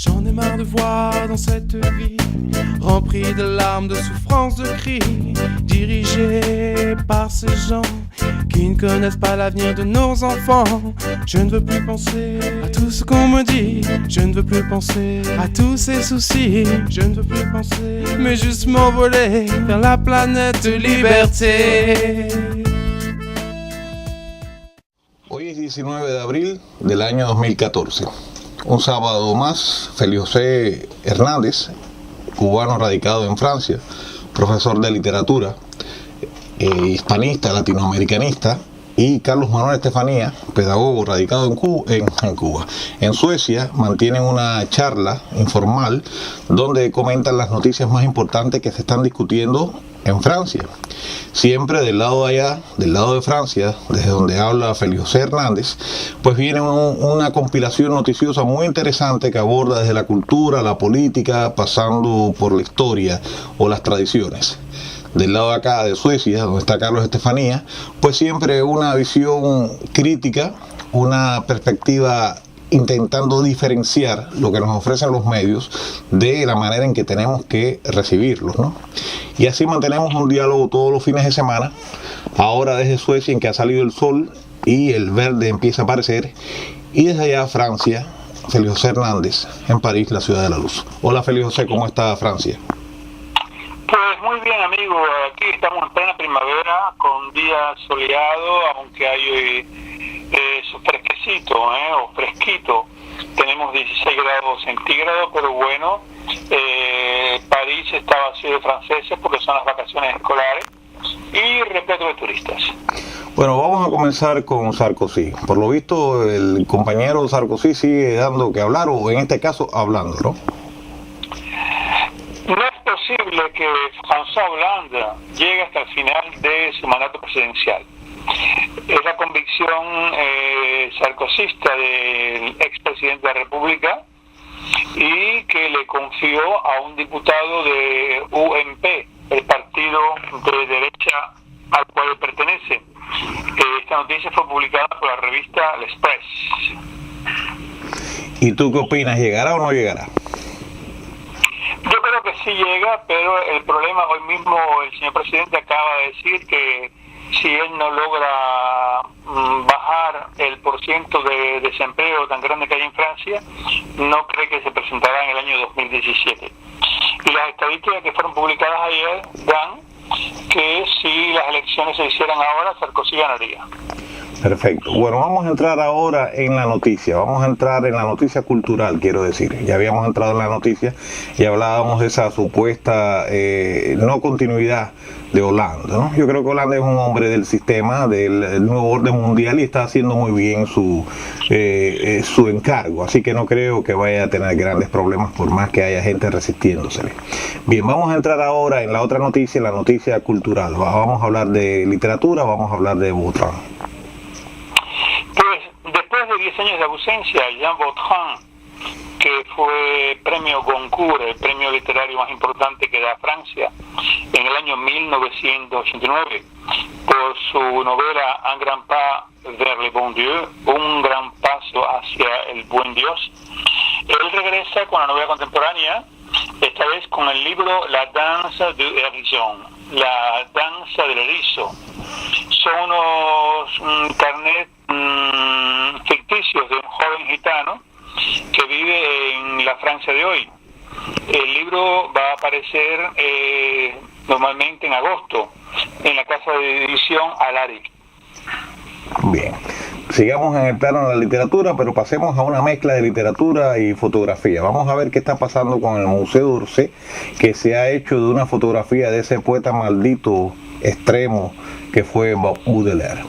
J'en ai marre de voir dans cette vie remplie de larmes, de souffrances, de cris, dirigée par ces gens qui ne connaissent pas l'avenir de nos enfants. Je ne veux plus penser à tout ce qu'on me dit, je ne veux plus penser à tous ces soucis, je ne veux plus penser, mais juste m'envoler vers la planète de liberté. Hoy es 19 de abril del año 2014. Un sábado más, Félix José Hernández, cubano radicado en Francia, profesor de literatura, hispanista, latinoamericanista, y Carlos Manuel Estefanía, pedagogo radicado en Suecia, mantienen una charla informal donde comentan las noticias más importantes que se están discutiendo en Francia. Siempre del lado de allá, del lado de Francia, desde donde habla Félix José Hernández, pues viene una compilación noticiosa muy interesante que aborda desde la cultura, la política, pasando por la historia o las tradiciones. Del lado de acá, de Suecia, donde está Carlos Estefanía, pues siempre una visión crítica, una perspectiva intentando diferenciar lo que nos ofrecen los medios de la manera en que tenemos que recibirlos, ¿no? Y así mantenemos un diálogo todos los fines de semana, ahora desde Suecia, en que ha salido el sol y el verde empieza a aparecer, y desde allá Francia, Félix José Hernández, en París, la ciudad de la luz. Hola Félix José, ¿cómo está Francia? Pues muy bien, amigo, aquí estamos en plena primavera, con días soleados, aunque hay fresquecito, o fresquito. Tenemos 16 grados centígrados, pero bueno, París está vacío de franceses porque son las vacaciones escolares y repleto de turistas. Bueno, vamos a comenzar con Sarkozy. Por lo visto, el compañero Sarkozy sigue dando que hablar, o en este caso, hablando, ¿no? No es posible que François Hollande llegue hasta el final de su mandato presidencial. Es la convicción sarkozysta del expresidente de la República, y que le confió a un diputado de UMP, el partido de derecha al cual pertenece. Esta noticia fue publicada por la revista L'Express. ¿Y tú qué opinas? ¿Llegará o no llegará? Yo creo que sí llega, pero el problema, hoy mismo el señor presidente acaba de decir que si él no logra bajar el porciento de desempleo tan grande que hay en Francia, no cree que se presentará en el año 2017. Y las estadísticas que fueron publicadas ayer dan que si las elecciones se hicieran ahora, Sarkozy ganaría. Perfecto. Bueno, vamos a entrar ahora en la noticia. Vamos a entrar en la noticia cultural, quiero decir. Ya habíamos entrado en la noticia y hablábamos de esa supuesta no continuidad de Hollande, ¿no? Yo creo que Hollande es un hombre del sistema, del nuevo orden mundial, y está haciendo muy bien su encargo. Así que no creo que vaya a tener grandes problemas, por más que haya gente resistiéndosele. Bien, vamos a entrar ahora en la otra noticia, la noticia cultural. Vamos a hablar de literatura, vamos a hablar de Vautrin. Después de 10 años de ausencia, Jean Vautrin, que fue premio Goncourt, el premio literario más importante que da Francia, en el año 1989, por su novela Un grand pas vers le bon Dieu, un gran paso hacia el buen Dios. Él regresa con la novela contemporánea, esta vez con el libro La danse du hérisson, la danza del erizo. Son unos carnets ficticios de un joven gitano que vive en la Francia de hoy. El libro va a aparecer normalmente en agosto en la casa de edición Alaric. Bien, sigamos en el plano de la literatura, pero pasemos a una mezcla de literatura y fotografía. Vamos a ver qué está pasando con el Museo d'Orsay, que se ha hecho de una fotografía de ese poeta maldito extremo que fue Baudelaire.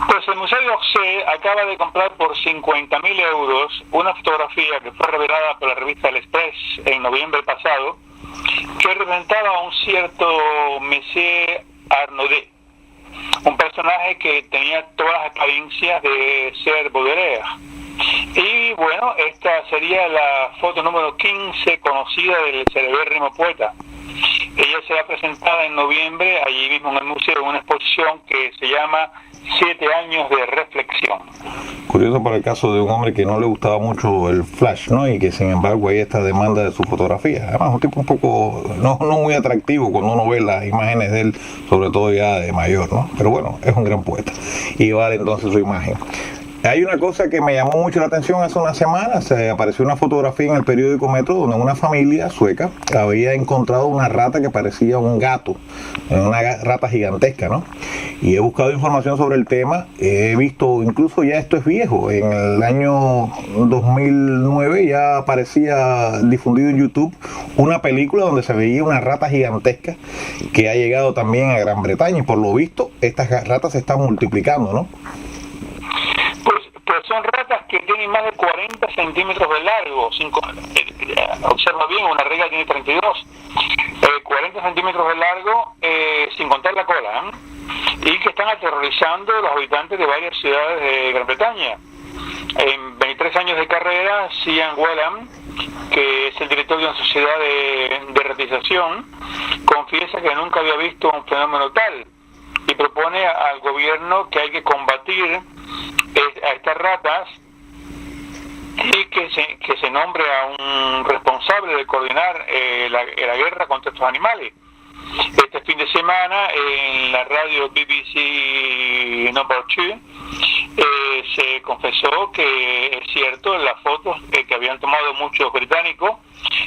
Pues el Museo d'Orsay acaba de comprar por 50.000 euros una fotografía que fue revelada por la revista L'Express en noviembre pasado, que representaba a un cierto Monsieur Arnaudet, un personaje que tenía todas las apariencias de ser Baudelaire. Y bueno, esta sería la foto número 15 conocida del celebérrimo poeta. Ella será presentada en noviembre allí mismo en el museo, en una exposición que se llama 7 años de reflexión. Curioso para el caso de un hombre que no le gustaba mucho el flash, ¿no? Y que sin embargo hay esta demanda de su fotografía. Además, un tipo un poco, no muy atractivo cuando uno ve las imágenes de él, sobre todo ya de mayor, ¿no? Pero bueno, es un gran poeta y vale entonces su imagen. Hay una cosa que me llamó mucho la atención hace unas semanas. Se apareció una fotografía en el periódico Metro donde una familia sueca había encontrado una rata que parecía un gato, una rata gigantesca, ¿no? Y he buscado información sobre el tema. He visto, incluso ya esto es viejo, en el año 2009 ya aparecía difundido en YouTube una película donde se veía una rata gigantesca que ha llegado también a Gran Bretaña y por lo visto estas ratas se están multiplicando, ¿no? Pues son ratas que tienen más de 40 centímetros de largo. Observa bien, una regla tiene 32. 40 centímetros de largo, sin contar la cola, y que están aterrorizando a los habitantes de varias ciudades de Gran Bretaña. En 23 años de carrera, Cian Whelan, que es el director de una sociedad de ratización, confiesa que nunca había visto un fenómeno tal y propone al gobierno que hay que combatir a estas ratas y que se nombre a un responsable de coordinar la guerra contra estos animales. Este fin de semana en la radio BBC Number 2 se confesó que es cierto, las fotos que habían tomado muchos británicos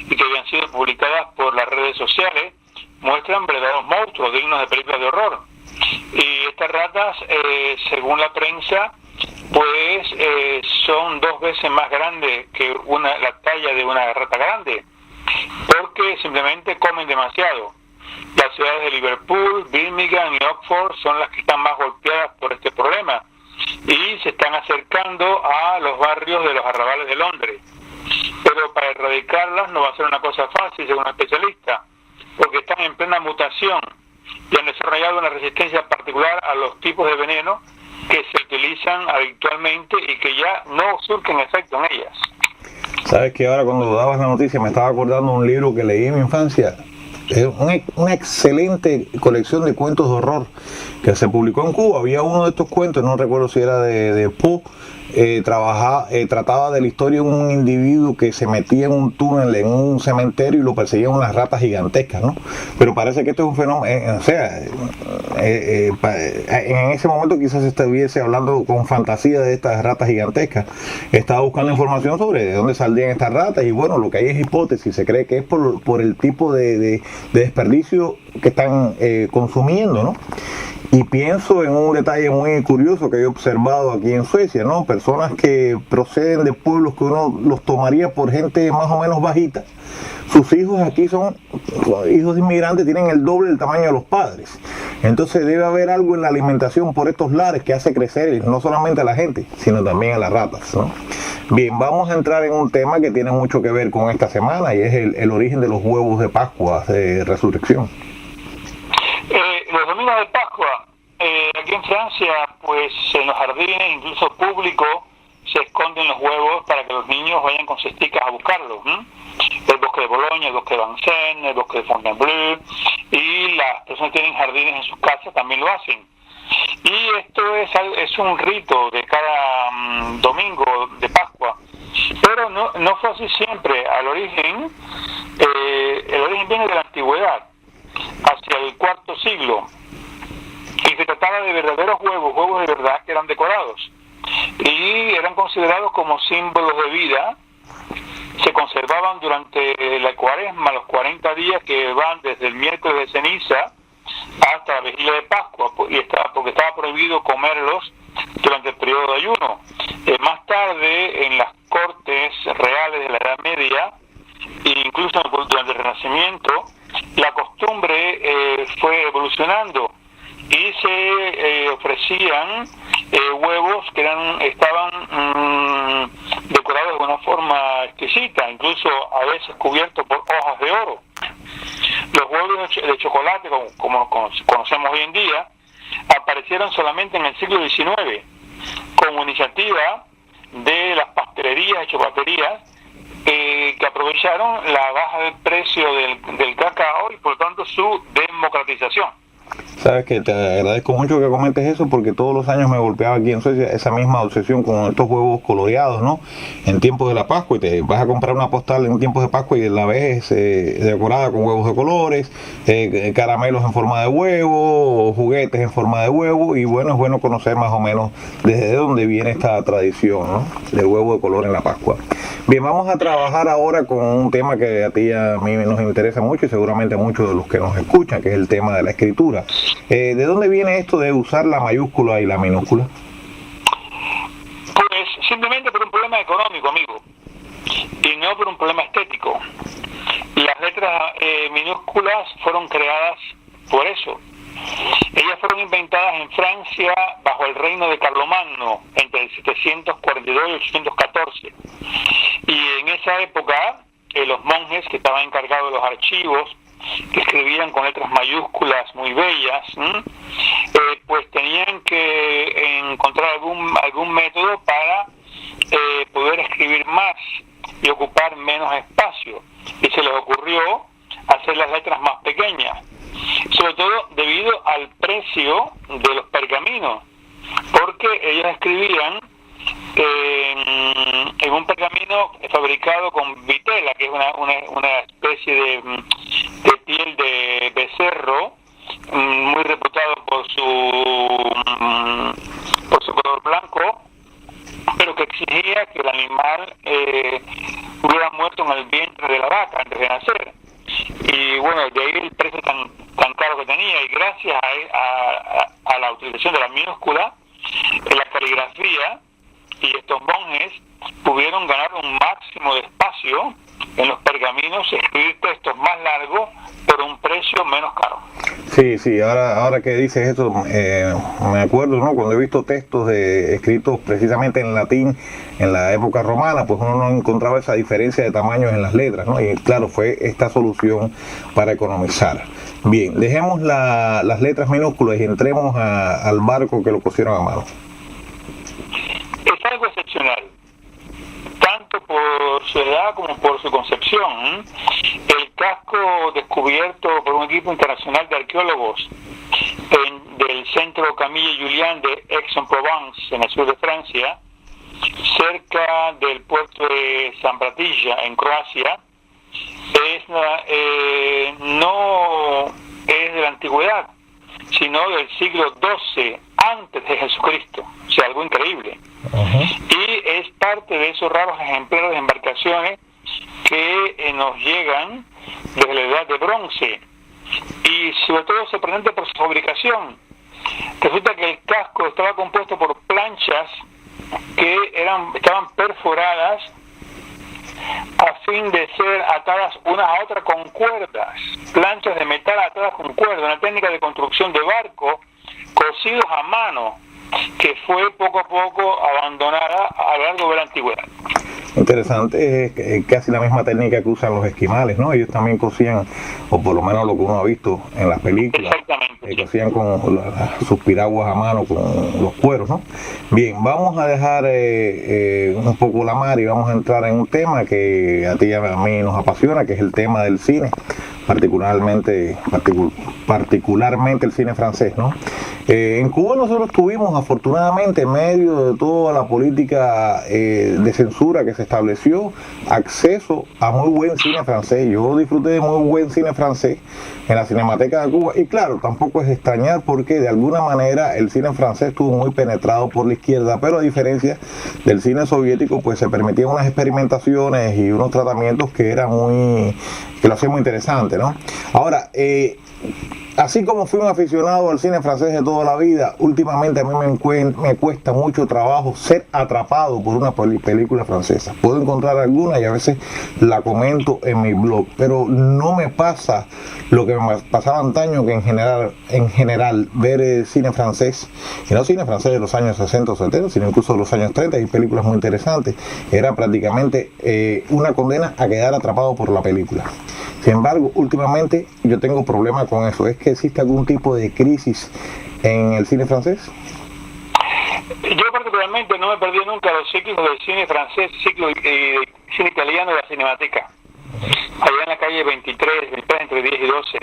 y que habían sido publicadas por las redes sociales muestran verdaderos monstruos dignos de películas de horror. Y estas ratas, según la prensa, pues son 2 veces más grandes que la talla de una rata grande, porque simplemente comen demasiado. Las ciudades de Liverpool, Birmingham y Oxford son las que están más golpeadas por este problema y se están acercando a los barrios de los arrabales de Londres. Pero para erradicarlas no va a ser una cosa fácil, según un especialista, porque están en plena mutación y han desarrollado una resistencia particular a los tipos de veneno que se utilizan habitualmente y que ya no surten efecto en ellas. Sabes que ahora cuando dabas la noticia me estaba acordando de un libro que leí en mi infancia. Es una excelente colección de cuentos de horror que se publicó en Cuba. Había uno de estos cuentos, no recuerdo si era de Poe, trataba de la historia de un individuo que se metía en un túnel en un cementerio y lo perseguían unas ratas gigantescas, ¿no? Pero parece que esto es un fenómeno, en ese momento quizás estuviese hablando con fantasía de estas ratas gigantescas. Estaba buscando información sobre de dónde saldrían estas ratas y bueno, lo que hay es hipótesis. Se cree que es por el tipo de desperdicio que están consumiendo, ¿no? Y pienso en un detalle muy curioso que he observado aquí en Suecia, ¿no? Personas que proceden de pueblos que uno los tomaría por gente más o menos bajita. Sus hijos aquí son hijos de inmigrantes, tienen el doble del tamaño de los padres. Entonces debe haber algo en la alimentación por estos lares que hace crecer no solamente a la gente, sino también a las ratas, ¿no? Bien, vamos a entrar en un tema que tiene mucho que ver con esta semana y es el origen de los huevos de Pascua, de Resurrección. Los domingos de Pascua, aquí en Francia, pues en los jardines, incluso públicos, se esconden los huevos para que los niños vayan con cesticas a buscarlos. El bosque de Bolonia, el bosque de Vincennes, el bosque de Fontainebleau, y las personas que tienen jardines en sus casas también lo hacen. Y esto es un rito de cada domingo de Pascua. Pero no fue así siempre. El origen viene de la antigüedad, hacia el IV siglo, y se trataba de verdaderos huevos de verdad que eran decorados y eran considerados como símbolos de vida. Se conservaban durante la Cuaresma, los 40 días que van desde el miércoles de ceniza hasta la vigilia de Pascua, porque estaba prohibido comerlos durante el periodo de ayuno. Más tarde, en las cortes reales de la Edad Media, e incluso durante el Renacimiento, la costumbre fue evolucionando y se ofrecían huevos que estaban decorados de una forma exquisita, incluso a veces cubiertos por hojas de oro. Los huevos de chocolate, como conocemos hoy en día, aparecieron solamente en el siglo XIX, como iniciativa de las pastelerías y chocolaterías que aprovecharon la baja del precio del cacao y por lo tanto su democratización. Sabes que te agradezco mucho que comentes eso, porque todos los años me golpeaba aquí en Suecia esa misma obsesión con estos huevos coloreados, ¿no? En tiempos de la Pascua, y te vas a comprar una postal en tiempos de Pascua y la ves decorada con huevos de colores, caramelos en forma de huevo, juguetes en forma de huevo, y bueno, es bueno conocer más o menos desde dónde viene esta tradición, ¿no? Del huevo de color en la Pascua. Bien, vamos a trabajar ahora con un tema que a ti y a mí nos interesa mucho, y seguramente a muchos de los que nos escuchan, que es el tema de la escritura. ¿De dónde viene esto de usar la mayúscula y la minúscula? Pues simplemente por un problema económico, amigo, y no por un problema estético. Las letras minúsculas fueron creadas por eso. Ellas fueron inventadas en Francia bajo el reino de Carlomagno entre el 742 y 814. Y en esa época los monjes que estaban encargados de los archivos, que escribían con letras mayúsculas muy bellas, pues tenían que encontrar algún método para poder escribir más y ocupar menos espacio, y se les ocurrió hacer las letras más pequeñas, sobre todo debido al precio de los pergaminos, porque ellos escribían en un pergamino fabricado con vitela, que es una especie de piel de becerro, muy reputado por su color blanco, pero que exigía que el animal hubiera muerto en el vientre de la vaca antes de nacer. Y bueno, de ahí el precio tan caro que tenía, y gracias a la utilización de la minúscula, la caligrafía y estos monjes pudieron ganar un máximo de espacio en los pergaminos y escribir textos más largos por un precio menos caro. Sí, ahora que dices eso, me acuerdo, ¿no? Cuando he visto textos escritos precisamente en latín en la época romana, pues uno no encontraba esa diferencia de tamaños en las letras, ¿no? Y claro, fue esta solución para economizar. Bien, dejemos las letras minúsculas y entremos al barco que lo cosieron a mano. Es algo excepcional, tanto por su edad como por su concepción. El casco descubierto por un equipo internacional de arqueólogos del centro Camille Jullian de Aix-en-Provence, en el sur de Francia, cerca del puerto de San Bratilla, en Croacia, no es de la antigüedad, sino del siglo XII antes de Jesucristo, o sea, algo increíble. Y es parte de esos raros ejemplares de embarcaciones que nos llegan desde la edad de bronce, y sobre todo sorprendente por su fabricación. Resulta que el casco estaba compuesto por planchas que estaban perforadas a fin de ser atadas unas a otras con cuerdas, planchas de metal atadas con cuerdas, una técnica de construcción de barco cosidos a mano, que fue poco a poco abandonada a lo largo de la antigüedad. Interesante, es casi la misma técnica que usan los esquimales, ¿no? Ellos también cosían, o por lo menos lo que uno ha visto en las películas, cosían con sus piraguas a mano, con los cueros, ¿no? Bien, vamos a dejar un poco la mar y vamos a entrar en un tema que a ti y a mí nos apasiona, que es el tema del cine, particularmente el cine francés, ¿no? En Cuba nosotros tuvimos, afortunadamente, en medio de toda la política de censura que se estableció, acceso a muy buen cine francés. Yo disfruté de muy buen cine francés en la Cinemateca de Cuba, y claro, tampoco es extrañar porque de alguna manera el cine francés estuvo muy penetrado por la izquierda, pero a diferencia del cine soviético, pues se permitían unas experimentaciones y unos tratamientos que lo hacían muy interesante, ¿no? Ahora, así como fui un aficionado al cine francés de toda la vida, últimamente a mí me cuesta mucho trabajo ser atrapado por una película francesa. Puedo encontrar alguna y a veces la comento en mi blog, pero no me pasa lo que me pasaba antaño, que en general ver cine francés, y no cine francés de los años 60 o 70, sino incluso de los años 30, hay películas muy interesantes, era prácticamente una condena a quedar atrapado por la película. Sin embargo, últimamente yo tengo problemas con eso. ¿Es que existe algún tipo de crisis en el cine francés? Yo particularmente no me perdí nunca los ciclos del cine francés, ciclo cine italiano de la Cinemateca, allá en la calle 23 entre 10 y 12.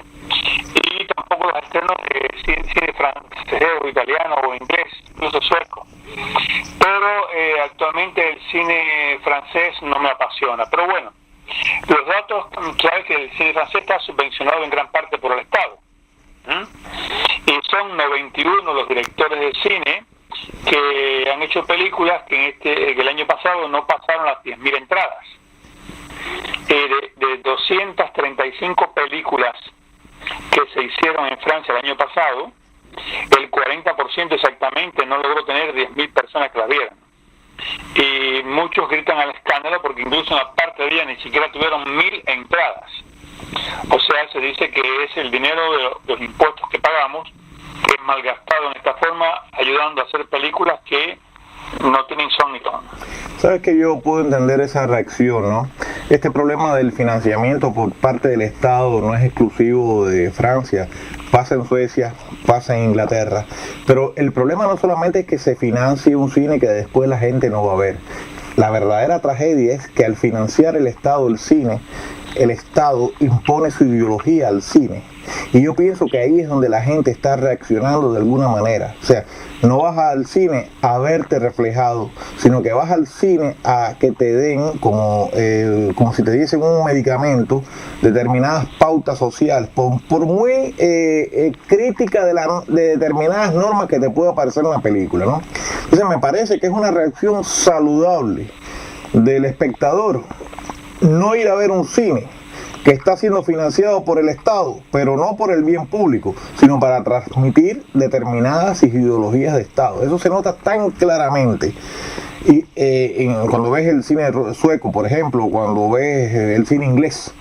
Y tampoco tampoco los estrenos de cine francés o italiano o inglés, incluso sueco. Pero actualmente el cine francés no me apasiona. Pero bueno, los datos, sabes que el cine francés está subvencionado en gran parte por el Estado. Y son 91 los directores de cine que han hecho películas que el año pasado no pasaron las 10.000 entradas. De 235 películas que se hicieron en Francia el año pasado, el 40% exactamente no logró tener 10.000 personas que las vieran. Y muchos gritan al escándalo porque incluso una parte de ellas ni siquiera tuvieron 1.000 entradas. O sea, se dice que es el dinero de los impuestos que pagamos que es malgastado en esta forma, ayudando a hacer películas que no tienen son ni ton. Sabes que yo puedo entender esa reacción, ¿no? Este problema del financiamiento por parte del Estado no es exclusivo de Francia, pasa en Suecia, pasa en Inglaterra, pero el problema no solamente es que se financie un cine que después la gente no va a ver. La verdadera tragedia es que al financiar el Estado el cine, el Estado impone su ideología al cine. Y yo pienso que ahí es donde la gente está reaccionando de alguna manera. O sea, no vas al cine a verte reflejado, sino que vas al cine a que te den, como si te diesen un medicamento, determinadas pautas sociales, por muy crítica de determinadas normas que te pueda aparecer en la película, ¿no? Entonces me parece que es una reacción saludable del espectador no ir a ver un cine que está siendo financiado por el Estado, pero no por el bien público, sino para transmitir determinadas ideologías de Estado. Eso se nota tan claramente. Y cuando ves el cine sueco, por ejemplo, cuando ves el cine inglés,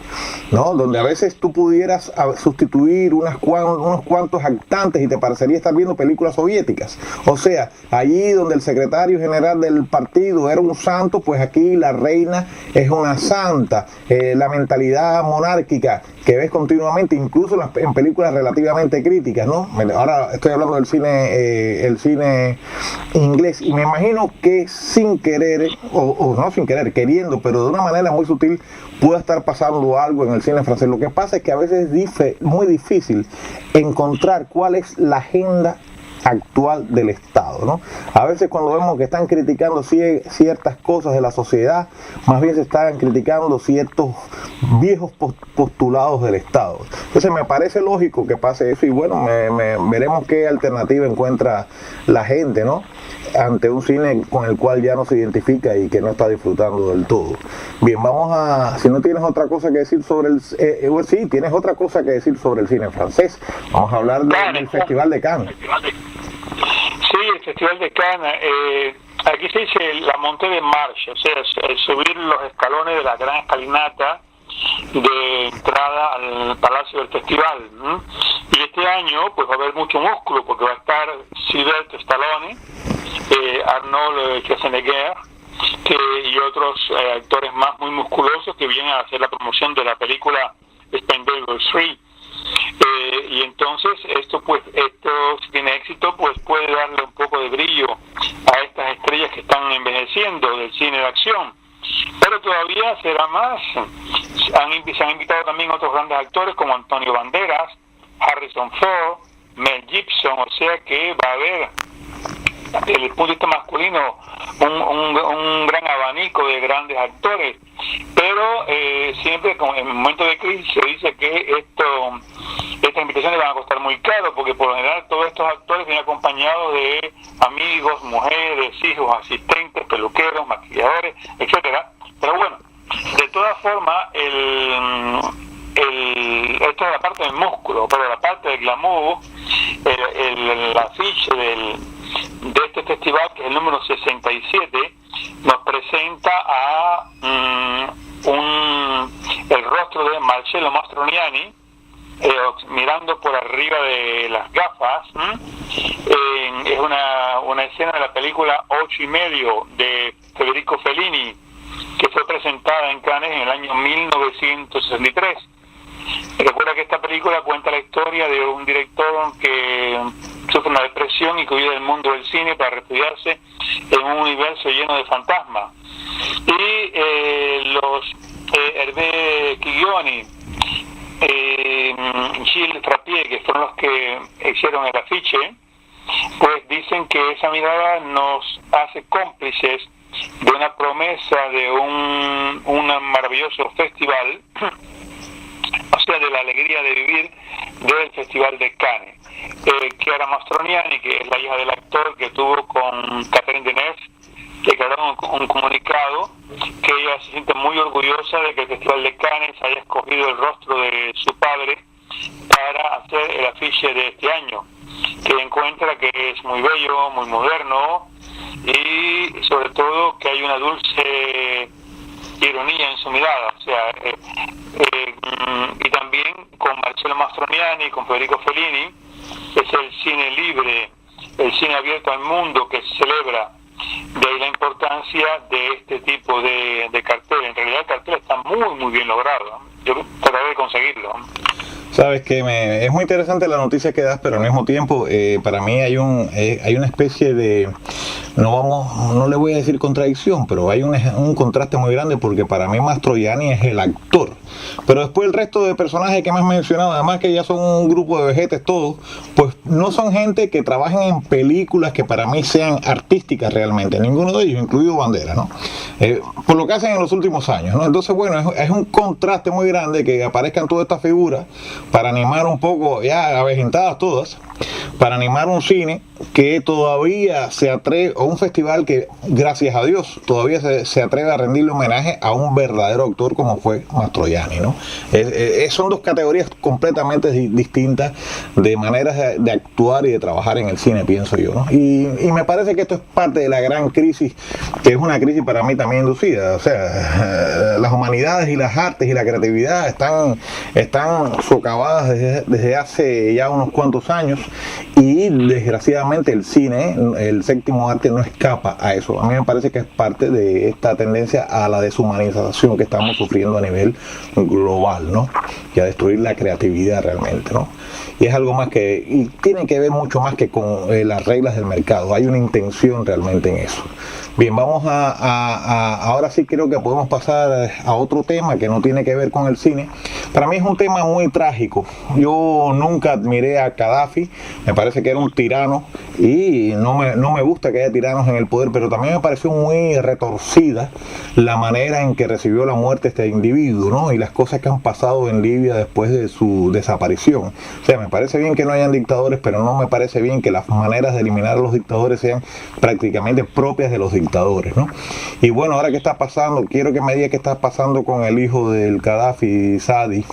¿no? Donde a veces tú pudieras sustituir unos cuantos actantes y te parecería estar viendo películas soviéticas. O sea, allí donde el secretario general del partido era un santo, pues aquí la reina es una santa. La mentalidad monárquica que ves continuamente, incluso en películas relativamente críticas, ¿no? Ahora estoy hablando del cine, el cine inglés, y me imagino que sin querer, o no sin querer, queriendo, pero de una manera muy sutil, pueda estar pasando algo en el cine francés. Lo que pasa es que a veces es muy difícil encontrar cuál es la agenda actual del Estado, ¿no? A veces cuando vemos que están criticando ciertas cosas de la sociedad, más bien se están criticando ciertos viejos postulados del Estado. Entonces me parece lógico que pase eso y bueno, veremos qué alternativa encuentra la gente, ¿no? Ante un cine con el cual ya no se identifica y que no está disfrutando del todo. Bien, vamos a, si no tienes otra cosa que decir sobre sí, tienes otra cosa que decir sobre el cine francés. Vamos a hablar del Festival de Cannes. Sí, el Festival de Cannes, aquí se dice la montée de marche, o sea, el subir los escalones de la gran escalinata de entrada al Palacio del Festival. Y este año pues va a haber mucho músculo porque va a estar Sylvester Stallone, Arnold Schwarzenegger y otros actores más muy musculosos que vienen a hacer la promoción de la película Expendables 3. Y entonces esto si tiene éxito pues puede darle un poco de brillo a estas estrellas que están envejeciendo del cine de acción, pero todavía será más. Se han invitado también otros grandes actores como Antonio Banderas, Harrison Ford, Mel Gibson, o sea que va a haber desde el punto de vista masculino un gran abanico de grandes actores, pero siempre en el momento de crisis se dice que estas invitaciones van a costar muy caro, porque por lo general todos estos actores vienen acompañados de amigos, mujeres, hijos, asistentes, peluqueros, maquilladores, etcétera. Pero bueno, de todas formas, esto es la parte del músculo, pero la parte del glamour, el afiche de este festival, que es el número 67, nos presenta a el rostro de Marcello Mastroianni, mirando por arriba de las gafas. Es una escena de la película 8,5 de Federico Fellini, que fue presentada en Cannes en el año 1963. Recuerda que esta película cuenta la historia de un director que sufre una depresión y que huye del mundo del cine para refugiarse en un universo lleno de fantasmas. Y los Hervé Quiglioni, Gilles Trappier, que fueron los que hicieron el afiche, pues dicen que esa mirada nos hace cómplices de una promesa de un maravilloso festival, o sea, de la alegría de vivir del Festival de Cannes. Chiara Mastroianni, que es la hija del actor, que tuvo con Catherine Deneuve, declaró un comunicado que ella se siente muy orgullosa de que el Festival de Cannes haya escogido el rostro de su padre para hacer el afiche de este año, que encuentra que es muy bello, muy moderno y sobre todo que hay una dulce ironía en su mirada, o sea, y también con Marcello Mastroianni, con Federico Fellini, es el cine libre, el cine abierto al mundo que se celebra. De ahí la importancia de este tipo de cartel. En realidad el cartel está muy bien logrado. Yo trataré de conseguirlo. Sabes que es muy interesante la noticia que das, pero al mismo tiempo para mí hay una especie de, no le voy a decir contradicción, pero hay un contraste muy grande, porque para mí Mastroianni es el actor, pero después el resto de personajes que me has mencionado, además que ya son un grupo de vejetes todos, pues no son gente que trabajen en películas que para mí sean artísticas realmente, ninguno de ellos, incluido Banderas, ¿no? Por lo que hacen en los últimos años, ¿no? Entonces, bueno, es un contraste muy grande que aparezcan todas estas figuras para animar un poco, ya avejentadas todas, para animar un cine que todavía se atreve, o un festival que, gracias a Dios, todavía se atreve a rendirle homenaje a un verdadero actor como fue Mastroianni, ¿no? Son dos categorías completamente distintas de maneras de actuar y de trabajar en el cine, pienso yo, ¿no? Y me parece que esto es parte de la gran crisis, que es una crisis para mí también inducida. O sea, las humanidades y las artes y la creatividad están socavadas desde hace ya unos cuantos años, y desgraciadamente el cine, el séptimo arte, no escapa a eso. A mí me parece que es parte de esta tendencia a la deshumanización que estamos sufriendo a nivel global, ¿no? Y a destruir la creatividad realmente, ¿no? Y es algo más y tiene que ver mucho más que con las reglas del mercado. Hay una intención realmente en eso. Bien, vamos ahora sí creo que podemos pasar a otro tema que no tiene que ver con el cine. Para mí es un tema muy trágico. Yo nunca admiré a Gaddafi, me parece que era un tirano, y no me gusta que haya tiranos en el poder, pero también me pareció muy retorcida la manera en que recibió la muerte este individuo, ¿no? Y las cosas que han pasado en Libia después de su desaparición. O sea, me parece bien que no hayan dictadores, pero no me parece bien que las maneras de eliminar a los dictadores sean prácticamente propias de los dictadores, ¿no? Y bueno, ahora qué está pasando, quiero que me diga qué está pasando con el hijo del Gaddafi, Saadi.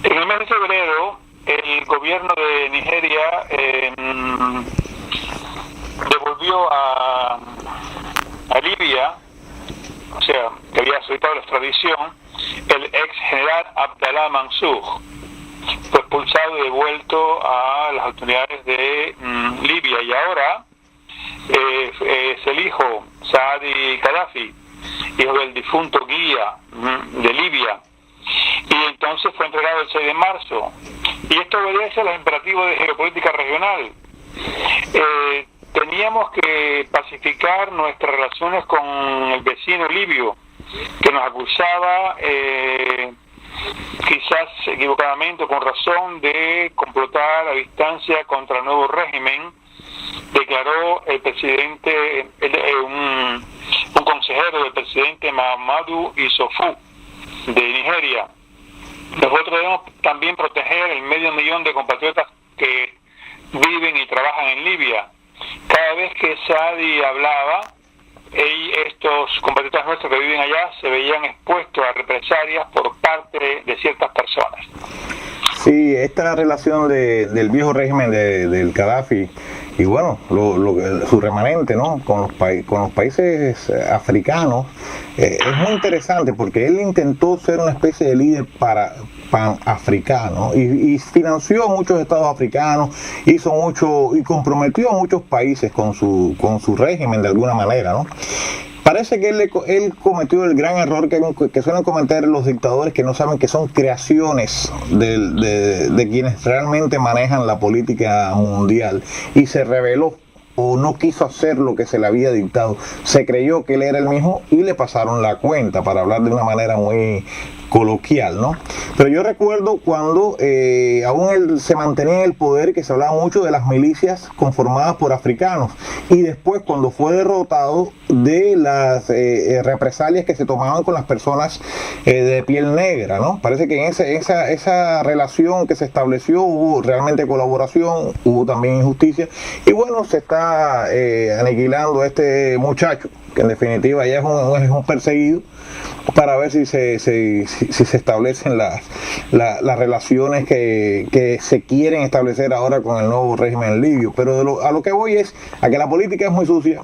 En el mes de febrero, el gobierno de Nigeria devolvió a Libia, o sea, que había solicitado la extradición, el ex general Abdallah Mansour. Fue expulsado y devuelto a las autoridades de Libia, y ahora es el hijo, Saadi Gaddafi, hijo del difunto guía de Libia, y entonces fue entregado el 6 de marzo. Y esto obedece a los imperativos de geopolítica regional. Teníamos que pacificar nuestras relaciones con el vecino libio, que nos acusaba, quizás equivocadamente o con razón, de complotar a distancia contra el nuevo régimen, declaró el presidente, un consejero del presidente Mahamadou Issoufou de Nigeria. Nosotros debemos también proteger el 500.000 de compatriotas que viven y trabajan en Libia. Cada vez que Saadi hablaba, estos compatriotas nuestros que viven allá se veían expuestos a represalias por parte de ciertas personas. Sí, esta relación del viejo régimen del Gaddafi y bueno, su remanente, ¿no? con los países africanos es muy interesante, porque él intentó ser una especie de líder panafricano y financió a muchos estados africanos, hizo mucho y comprometió a muchos países con su régimen de alguna manera, ¿no? Parece que él cometió el gran error que suelen cometer los dictadores, que no saben que son creaciones de quienes realmente manejan la política mundial, y se rebeló o no quiso hacer lo que se le había dictado. Se creyó que él era el mismo y le pasaron la cuenta, para hablar de una manera muy coloquial, ¿no? Pero yo recuerdo cuando aún él se mantenía en el poder, que se hablaba mucho de las milicias conformadas por africanos, y después cuando fue derrotado, de las represalias que se tomaban con las personas de piel negra, ¿no? Parece que en esa relación que se estableció hubo realmente colaboración, hubo también injusticia, y bueno, se está aniquilando a este muchacho, que en definitiva ya es un perseguido, para ver si se establecen las relaciones que se quieren establecer ahora con el nuevo régimen libio. Pero a lo que voy es a que la política es muy sucia,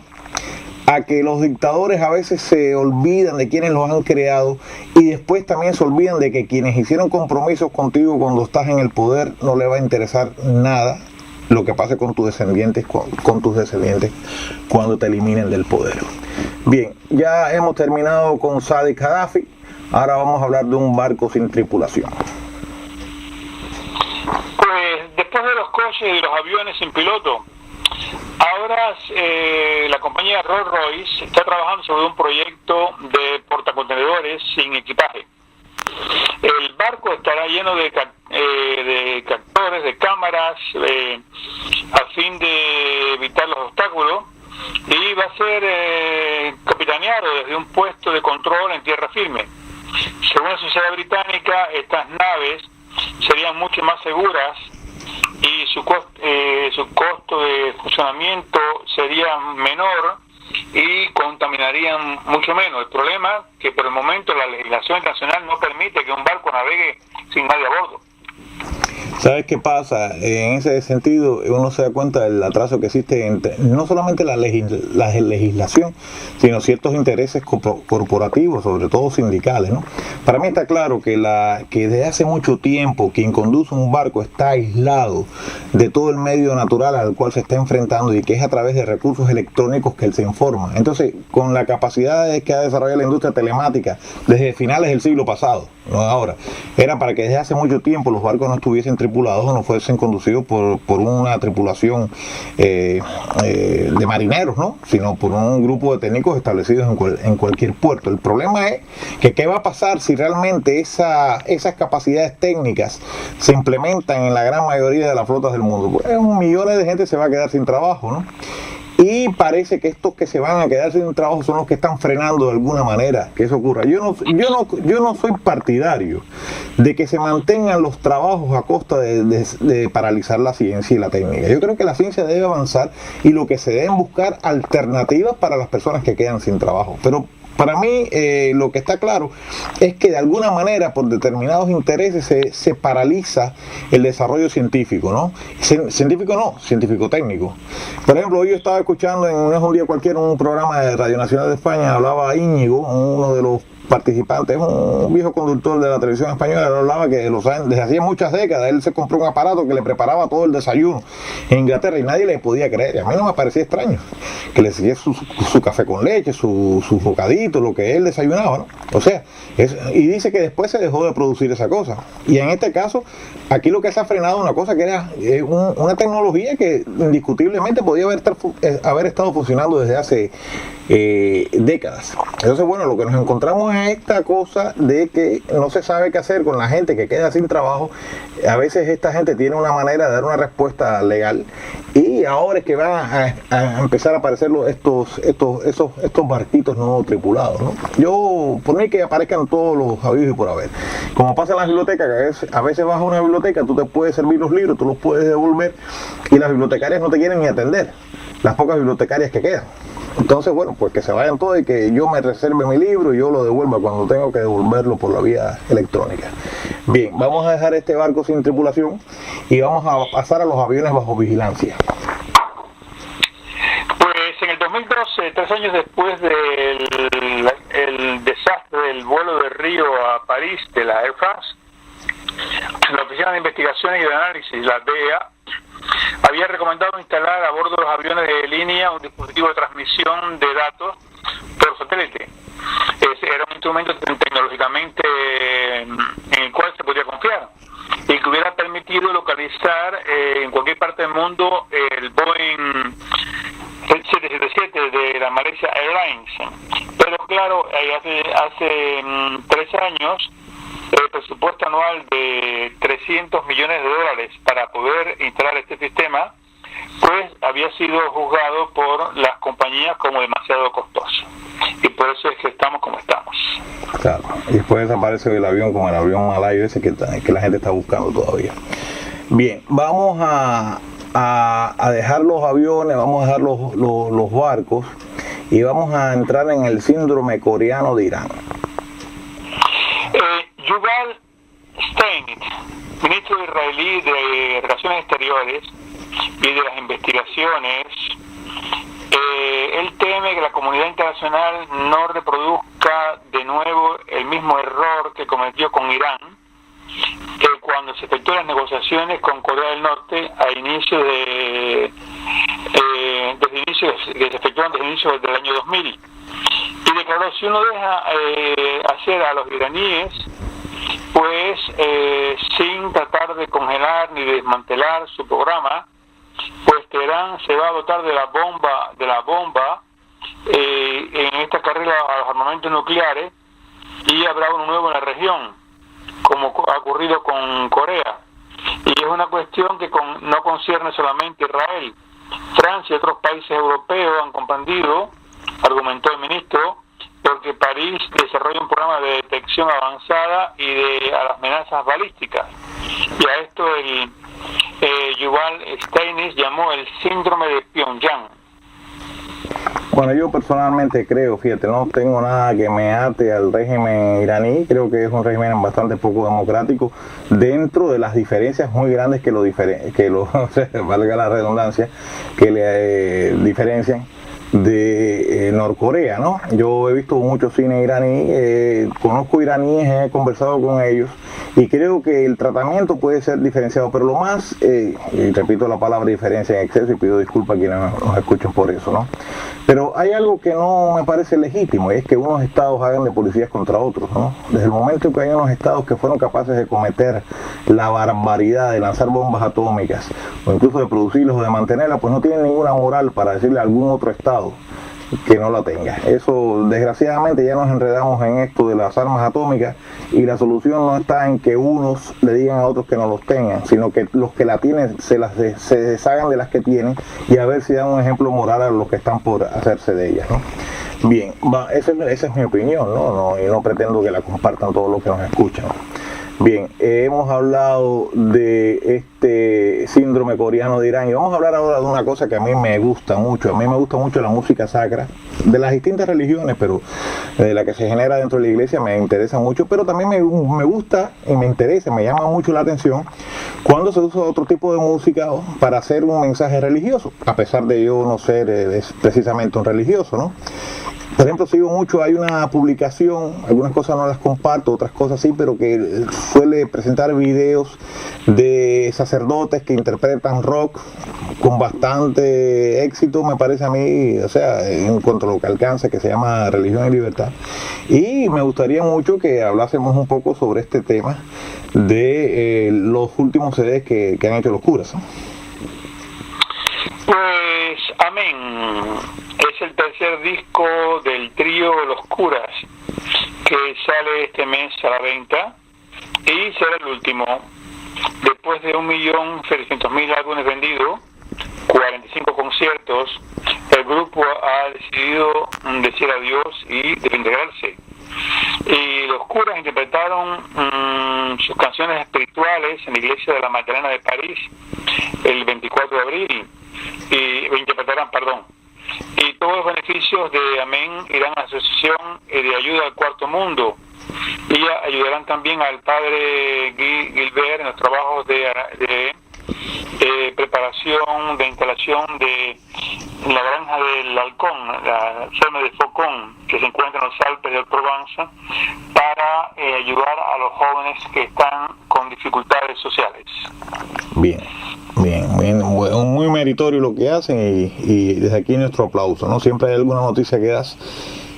a que los dictadores a veces se olvidan de quienes los han creado, y después también se olvidan de que quienes hicieron compromisos contigo cuando estás en el poder no le va a interesar nada lo que pase con tus descendientes, cuando te eliminen del poder. Bien, ya hemos terminado con Saadi Gaddafi. Ahora vamos a hablar de un barco sin tripulación. Pues después de los coches y de los aviones sin piloto, ahora la compañía Rolls-Royce está trabajando sobre un proyecto de portacontenedores sin equipaje. El barco estará lleno de captores, de cámaras, a fin de evitar los obstáculos, y va a ser capitaneado desde un puesto de control en tierra firme. Según la sociedad británica, estas naves serían mucho más seguras y su costo de funcionamiento sería menor y contaminarían mucho menos. El problema es que por el momento la legislación internacional no permite que un barco navegue sin nadie a bordo. ¿Sabes qué pasa? En ese sentido, uno se da cuenta del atraso que existe entre no solamente la legislación, sino ciertos intereses corporativos, sobre todo sindicales, ¿no? Para mí está claro que desde hace mucho tiempo quien conduce un barco está aislado de todo el medio natural al cual se está enfrentando, y que es a través de recursos electrónicos que él se informa. Entonces, con la capacidad que ha desarrollado la industria telemática desde finales del siglo pasado, no ahora, era para que desde hace mucho tiempo los barcos no estuviesen tripulados o no fuesen conducidos por una tripulación de marineros, ¿no? Sino por un grupo de técnicos establecidos en cualquier puerto. El problema es que qué va a pasar si realmente esas capacidades técnicas se implementan en la gran mayoría de las flotas del mundo. Pues millones de gente se va a quedar sin trabajo, ¿no? Y parece que estos que se van a quedar sin trabajo son los que están frenando de alguna manera que eso ocurra. Yo no soy partidario de que se mantengan los trabajos a costa de paralizar la ciencia y la técnica. Yo creo que la ciencia debe avanzar y lo que se deben buscar alternativas para las personas que quedan sin trabajo. Pero para mí lo que está claro es que de alguna manera por determinados intereses se paraliza el desarrollo científico, ¿no? Científico técnico. Por ejemplo, hoy yo estaba escuchando no es un día cualquiera, un programa de Radio Nacional de España, hablaba Íñigo, uno de los participantes, un viejo conductor de la televisión española, él hablaba que desde hacía muchas décadas él se compró un aparato que le preparaba todo el desayuno en Inglaterra y nadie le podía creer. Y a mí no me parecía extraño que le seguía su café con leche, su bocadito, lo que él desayunaba, ¿no? O sea, y dice que después se dejó de producir esa cosa. Y en este caso, aquí lo que se ha frenado es una cosa que era una tecnología que indiscutiblemente podía haber estado funcionando desde hace décadas. Entonces, bueno, lo que nos encontramos es esta cosa de que no se sabe qué hacer con la gente que queda sin trabajo. A veces esta gente tiene una manera de dar una respuesta legal, y ahora es que van a empezar a aparecer estos barquitos no tripulados, ¿no? Yo, por mí, que aparezcan todos los habidos y por haber. Como pasa en las bibliotecas, que a veces vas a una biblioteca, tú te puedes servir los libros, tú los puedes devolver, y las bibliotecarias no te quieren ni atender, las pocas bibliotecarias que quedan. Entonces, bueno, pues que se vayan todos y que yo me reserve mi libro y yo lo devuelva cuando tengo que devolverlo por la vía electrónica. Bien, vamos a dejar este barco sin tripulación y vamos a pasar a los aviones bajo vigilancia. Pues en el 2012, 3 años después del desastre del vuelo de Río a París de la Air France, la Oficina de Investigaciones y de Análisis, la DEA, había recomendado instalar a bordo de los aviones de línea un dispositivo de transmisión de datos por satélite. Era un instrumento tecnológicamente en el cual se podía confiar y que hubiera permitido localizar en cualquier parte del mundo el Boeing 777 de la Malaysia Airlines. Pero claro, hace 3 años el presupuesto anual de $300 millones para poder instalar este sistema, pues había sido juzgado por las compañías como demasiado costoso. Y por eso es que estamos como estamos. Claro, y después desaparece el avión como el avión malayo ese que la gente está buscando todavía. Bien, vamos a dejar los aviones, vamos a dejar los barcos y vamos a entrar en el síndrome coreano de Irán. Yuval Steinitz, ministro israelí de Relaciones Exteriores y de las Investigaciones, él teme que la comunidad internacional no reproduzca de nuevo el mismo error que cometió con Irán, cuando se efectuó las negociaciones con Corea del Norte que se efectuaron desde el inicio del año 2000, y declaró: si uno deja hacer a los iraníes, pues sin tratar de congelar ni desmantelar su programa, pues Teherán se va a dotar de la bomba en esta carrera a los armamentos nucleares, y habrá uno nuevo en la región, como ha ocurrido con Corea. Y es una cuestión que no concierne solamente a Israel. Francia y otros países europeos han comprendido, argumentó el ministro, porque París desarrolla un programa de detección avanzada y a las amenazas balísticas. Y a esto Yuval Steinitz llamó el síndrome de Pyongyang. Bueno, yo personalmente creo, fíjate, no tengo nada que me ate al régimen iraní. Creo que es un régimen bastante poco democrático, dentro de las diferencias muy grandes que valga la redundancia, que le diferencian de Norcorea, ¿no? Yo he visto mucho cine iraní, conozco iraníes, he conversado con ellos y creo que el tratamiento puede ser diferenciado, pero lo más, y repito la palabra diferencia en exceso y pido disculpas a quienes nos escuchan por eso, ¿no? Pero hay algo que no me parece legítimo, y es que unos estados hagan de policías contra otros, ¿no? Desde el momento que hay unos estados que fueron capaces de cometer la barbaridad de lanzar bombas atómicas, o incluso de producirlas o de mantenerlas, pues no tienen ninguna moral para decirle a algún otro estado que no la tenga. Eso, desgraciadamente, ya nos enredamos en esto de las armas atómicas, y la solución no está en que unos le digan a otros que no los tengan, sino que los que la tienen se deshagan de las que tienen, y a ver si dan un ejemplo moral a los que están por hacerse de ellas, ¿no? Bien, esa es mi opinión, ¿no? Y no pretendo que la compartan todos los que nos escuchan. Bien, hemos hablado de este síndrome coreano de Irán, y vamos a hablar ahora de una cosa que a mí me gusta mucho. A mí me gusta mucho la música sacra de las distintas religiones, pero de la que se genera dentro de la iglesia me interesa mucho, pero también me gusta y me interesa, me llama mucho la atención cuando se usa otro tipo de música para hacer un mensaje religioso, a pesar de yo no ser precisamente un religioso, ¿no? Por ejemplo, sigo mucho, hay una publicación, algunas cosas no las comparto, otras cosas sí, pero que suele presentar videos de sacerdotes que interpretan rock con bastante éxito, me parece a mí, o sea, en cuanto a lo que alcanza, que se llama Religión y Libertad. Y me gustaría mucho que hablásemos un poco sobre este tema de los últimos CDs que han hecho los curas, ¿no? Pues, amén. Es el tercer disco del trío Los Curas, que sale este mes a la venta, y será el último. Después de 1.600.000 álbumes vendidos, 45 conciertos, el grupo ha decidido decir adiós y desintegrarse. Y los curas interpretaron sus canciones espirituales en la iglesia de la Magdalena de París el 24 de abril, y todos los beneficios de Amén irán a la Asociación de Ayuda al Cuarto Mundo, y ayudarán también al padre Gilbert en los trabajos de preparación, de instalación de la granja del Halcón, la zona de Faucon, que se encuentra en los Alpes del Provence, para ayudar a los jóvenes que están con dificultades sociales. Bien, muy meritorio lo que hacen, y desde aquí nuestro aplauso, ¿no? Siempre hay alguna noticia que das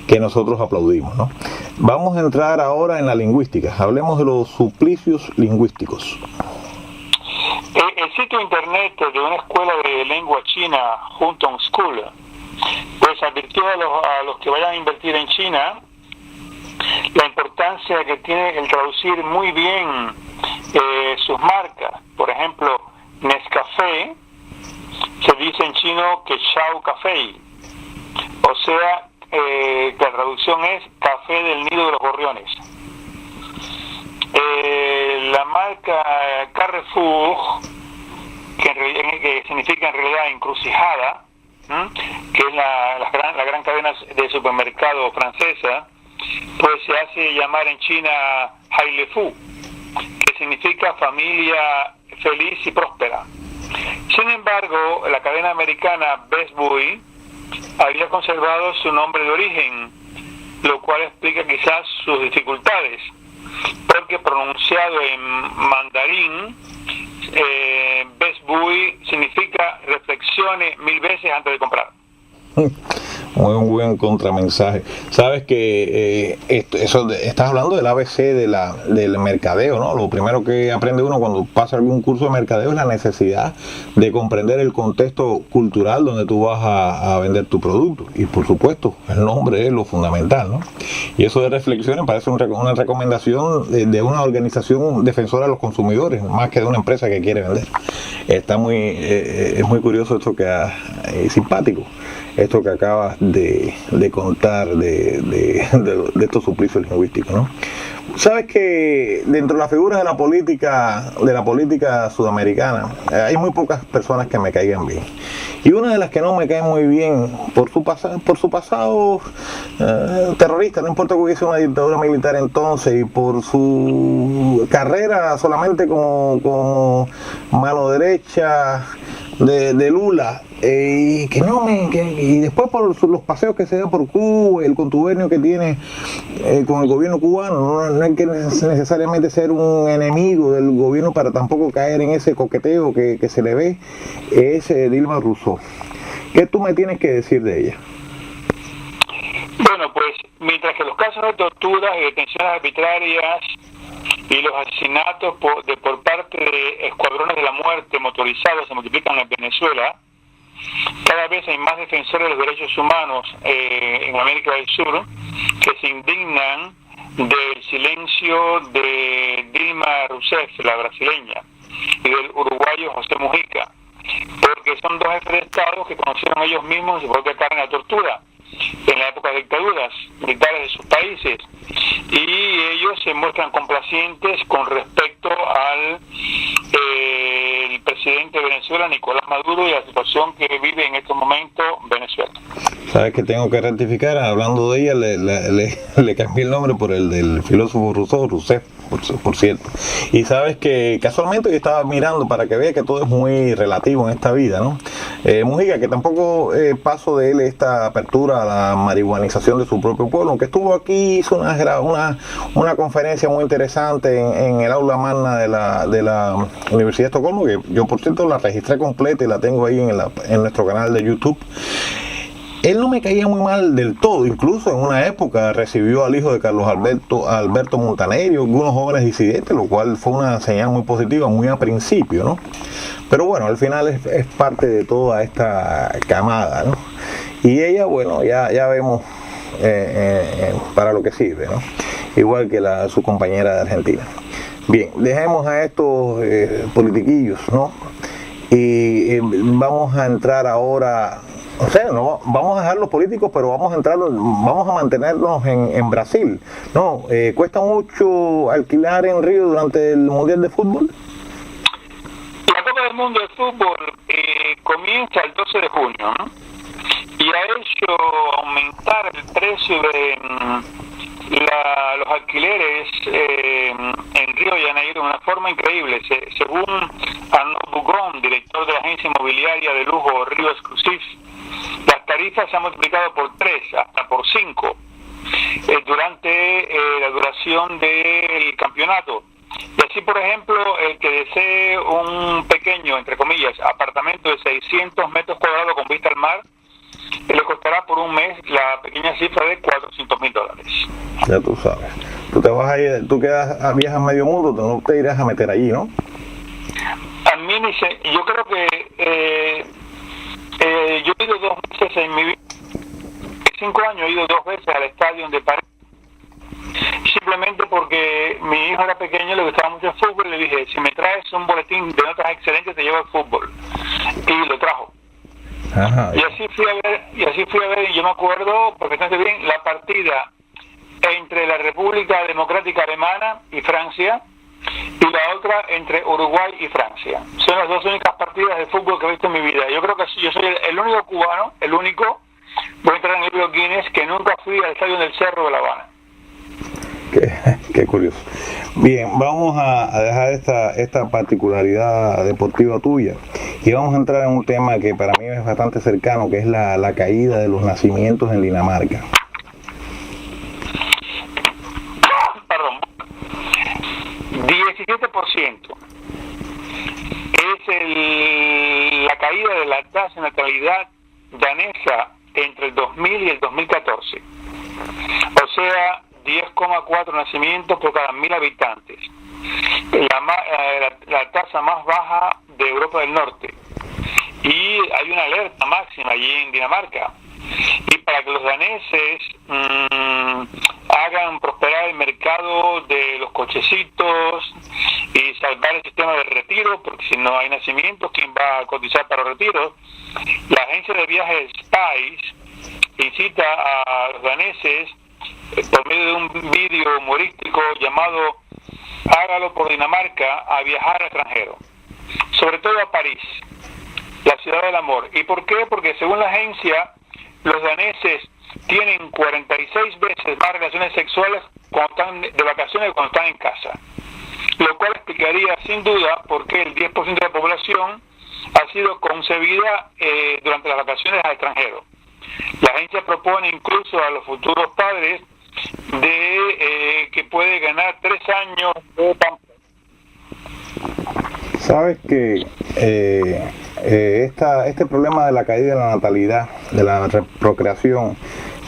que nosotros aplaudimos, ¿no? Vamos a entrar ahora en la lingüística. Hablemos de los suplicios lingüísticos. El sitio internet de una escuela de lengua china, Huntong School, pues advirtió a los que vayan a invertir en China la importancia que tiene el traducir muy bien sus marcas. Por ejemplo, Nescafé se dice en chino que Xiao Café, o sea que la traducción es café del nido de los gorriones. La marca Carrefour, que significa en realidad encrucijada, que es la gran cadena de supermercado francesa, pues se hace llamar en China Hailefu, que significa familia feliz y próspera. Sin embargo, la cadena americana Best Buy había conservado su nombre de origen, lo cual explica quizás sus dificultades, porque pronunciado en mandarín, Best Buy significa reflexione 1000 veces antes de comprar. Muy buen contramensaje. Sabes que estás hablando del ABC del mercadeo, ¿no? Lo primero que aprende uno cuando pasa algún curso de mercadeo es la necesidad de comprender el contexto cultural donde tú vas a vender tu producto. Y por supuesto, el nombre es lo fundamental, ¿no? Y eso de reflexiones parece una recomendación de una organización defensora de los consumidores, más que de una empresa que quiere vender. Es muy curioso esto es simpático. Esto que acabas de contar de estos suplicios lingüísticos, ¿no? Sabes que dentro de las figuras de la política sudamericana hay muy pocas personas que me caigan bien, y una de las que no me cae muy bien por su pasado terrorista, no importa que hubiese una dictadura militar entonces, y por su carrera solamente como mano derecha de Lula, y después por los paseos que se da por Cuba, el contubernio que tiene con el gobierno cubano. No hay que necesariamente ser un enemigo del gobierno para tampoco caer en ese coqueteo que se le ve. Es Dilma Rousseff. ¿Qué tú me tienes que decir de ella? Bueno, pues mientras que los casos de torturas y detenciones arbitrarias y los asesinatos por parte de escuadrones de la muerte motorizados se multiplican en Venezuela, cada vez hay más defensores de los derechos humanos en América del Sur que se indignan del silencio de Dilma Rousseff, la brasileña, y del uruguayo José Mujica, porque son dos jefes de Estado que conocieron ellos mismos su propia carne la tortura en la época de dictaduras militares de sus países, y ellos se muestran complacientes con respecto al el presidente de Venezuela, Nicolás Maduro, y la situación que vive en este momento Venezuela. Sabes que tengo que rectificar, hablando de ella, le cambié el nombre por el del filósofo Rousseff, por cierto. Y sabes que casualmente yo estaba mirando para que vea que todo es muy relativo en esta vida, ¿no? Mujica, que tampoco paso de él esta apertura a la marihuanización de su propio pueblo, aunque estuvo aquí, hizo una conferencia muy interesante en el aula magna de la Universidad de Estocolmo, que yo por cierto la registré completa y la tengo ahí en nuestro canal de YouTube. Él no me caía muy mal del todo, incluso en una época recibió al hijo de Carlos Alberto Montanerio, algunos jóvenes disidentes, lo cual fue una señal muy positiva, muy a principio, ¿no? Pero bueno, al final es parte de toda esta camada, ¿no? Y ella, bueno, ya vemos para lo que sirve, ¿no? Igual que su compañera de Argentina. Bien, dejemos a estos politiquillos, ¿no? Y vamos a entrar ahora. O sea, no vamos a dejar los políticos, pero vamos a mantenernos en Brasil, ¿no? ¿Cuesta mucho alquilar en Río durante el Mundial de Fútbol? La Copa del Mundo de Fútbol comienza el 12 de junio, ¿no? Y ha hecho aumentar el precio de los alquileres en Río de Janeiro de una forma increíble. Según Arnaud Bugon, director de la agencia inmobiliaria de lujo Río Exclusive, las tarifas se han multiplicado por 3, hasta por 5, durante la duración del campeonato. Y así, por ejemplo, el que desee un pequeño, entre comillas, apartamento de 600 metros cuadrados con vista al mar, le costará por un mes la pequeña cifra de $400,000. Ya tú sabes. Tú te vas a ir, tú viajas medio mundo, tú no te irás a meter allí, ¿no? A mí yo creo que yo he ido 2 meses en mi vida 5 años he ido 2 veces al estadio de París, simplemente porque mi hijo era pequeño, le gustaba mucho el fútbol, y le dije, si me traes un boletín de notas excelentes te llevo al fútbol, y lo trajo. Ajá. Y así fui a ver, y yo me acuerdo perfectamente bien la partida entre la República Democrática Alemana y Francia, y la otra entre Uruguay y Francia. Son las 2 únicas partidas de fútbol que he visto en mi vida. Yo creo que yo soy el único cubano, voy a entrar en el libro Guinness, que nunca fui al estadio del Cerro de La Habana. Qué curioso. Bien, vamos a dejar esta particularidad deportiva tuya y vamos a entrar en un tema que para mí es bastante cercano, que es la caída de los nacimientos en Dinamarca. Perdón. 17% es la caída de la tasa de natalidad danesa entre el 2000 y el 2014. O sea, 10,4 nacimientos por cada 1000 habitantes. La tasa más baja de Europa del Norte. Y hay una alerta máxima allí en Dinamarca. Y para que los daneses hagan prosperar el mercado de los cochecitos y salvar el sistema de retiro, porque si no hay nacimientos, ¿quién va a cotizar para los retiros? La agencia de viajes Spice incita a los daneses por medio de un vídeo humorístico llamado Hágalo por Dinamarca a viajar al extranjero, sobre todo a París, la ciudad del amor. ¿Y por qué? Porque según la agencia, los daneses tienen 46 veces más relaciones sexuales cuando están de vacaciones que cuando están en casa, lo cual explicaría sin duda por qué el 10% de la población ha sido concebida durante las vacaciones al extranjero. La agencia propone incluso a los futuros padres que puede ganar 3 años de pampa. Sabes que este problema de la caída de la natalidad, de la procreación,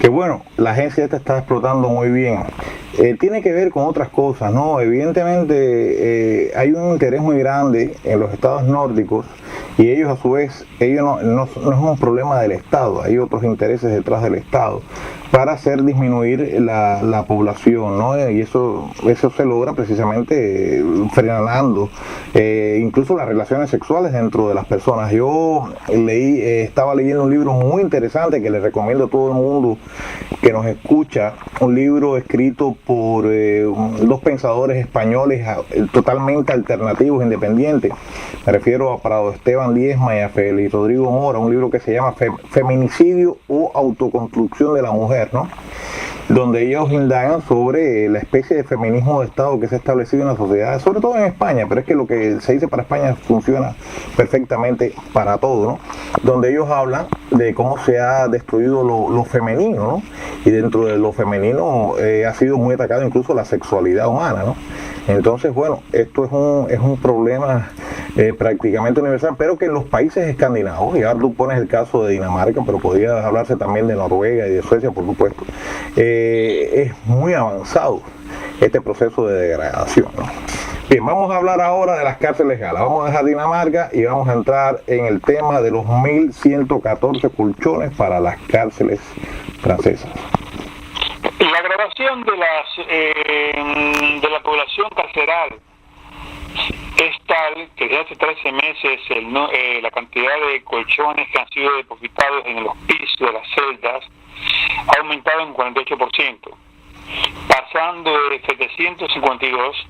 que bueno, la agencia está explotando muy bien, tiene que ver con otras cosas, ¿no? Evidentemente hay un interés muy grande en los estados nórdicos y ellos a su vez, no es un problema del Estado, hay otros intereses detrás del Estado para hacer disminuir la población, ¿no? Y eso se logra precisamente frenando incluso las relaciones sexuales dentro de las personas. Yo estaba leyendo un libro muy interesante que le recomiendo a todo el mundo que nos escucha, un libro escrito por 2 pensadores españoles totalmente alternativos, independientes. Me refiero a Prado Esteban Liesma y a Félix Rodrigo Mora, un libro que se llama Feminicidio o Autoconstrucción de la Mujer, ¿no? Donde ellos indagan sobre la especie de feminismo de Estado que se ha establecido en la sociedad, sobre todo en España, pero es que lo que se dice para España funciona perfectamente para todo, ¿no? Donde ellos hablan de cómo se ha destruido lo femenino, ¿no? Y dentro de lo femenino ha sido muy atacado incluso la sexualidad humana, ¿no? Entonces, bueno, esto es un problema prácticamente universal, pero que en los países escandinavos, y ahora tú pones el caso de Dinamarca, pero podría hablarse también de Noruega y de Suecia, por supuesto, es muy avanzado este proceso de degradación, ¿no? Bien, vamos a hablar ahora de las cárceles galas. Vamos a dejar Dinamarca y vamos a entrar en el tema de los 1.114 colchones para las cárceles francesas. La graduación de la población carceral es tal que desde hace 13 meses la cantidad de colchones que han sido depositados en los pisos de las celdas ha aumentado en 48%, pasando de 752